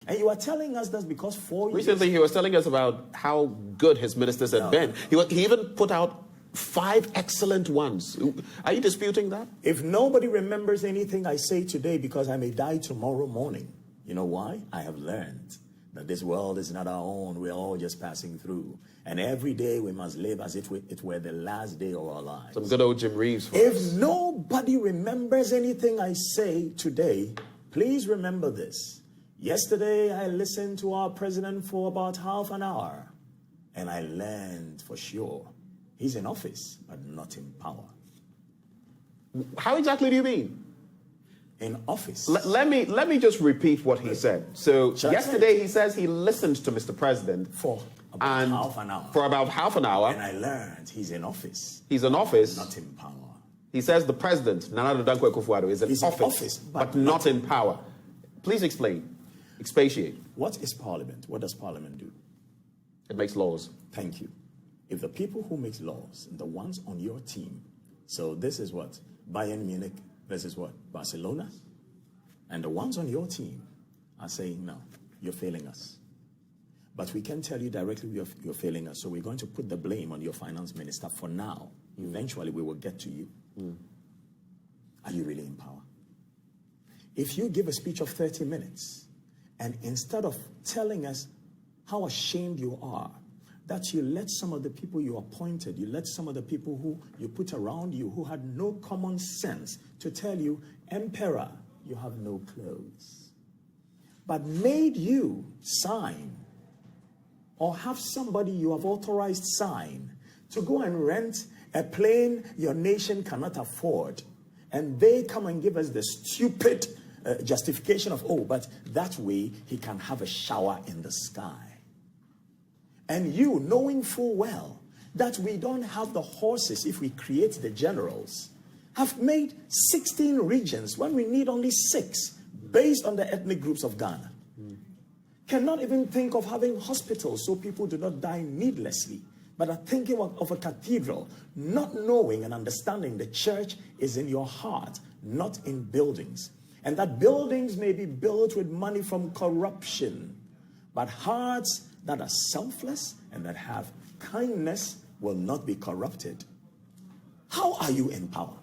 And you are telling us that because 4 years... Recently, he was telling us about how good his ministers had been. He even put out 5 excellent ones. Are you disputing that? If nobody remembers anything I say today because I may die tomorrow morning, you know why? I have learned that this world is not our own. We're all just passing through. And every day we must live as if it were the last day of our lives. Some good old Jim Reeves. If nobody remembers anything I say today, please remember this. Yesterday, I listened to our president for about half an hour, and I learned for sure he's in office, but not in power. How exactly do you mean? In office. Let me just repeat what he said. So yesterday he says he listened to Mr. President for about half an hour. For about half an hour. And I learned he's in office. He's in office. Not in power. He says the president, Nana Dankwa Akufo-Addo, is in office, but not in power. Please explain. Expatiate. What is Parliament? What does Parliament do? It makes laws. Thank you. If the people who make laws, the ones on your team, so this is what? Bayern Munich versus what? Barcelona? And the ones on your team are saying, no, you're failing us. But we can tell you directly you're failing us, so we're going to put the blame on your finance minister for now. Eventually, we will get to you. Are you really in power? If you give a speech of 30 minutes, and instead of telling us how ashamed you are, that you let some of the people you appointed, you let some of the people who you put around you who had no common sense to tell you, Emperor, you have no clothes, but made you sign or have somebody you have authorized sign to go and rent a plane your nation cannot afford, and they come and give us the stupid justification of, oh, but that way he can have a shower in the sky. And you, knowing full well that we don't have the horses if we create the generals, have made 16 regions when we need only 6 based on the ethnic groups of Ghana. Cannot even think of having hospitals so people do not die needlessly, but are thinking of a cathedral, not knowing and understanding the church is in your heart, not in buildings. And that buildings may be built with money from corruption, but hearts that are selfless and that have kindness will not be corrupted. How are you in power?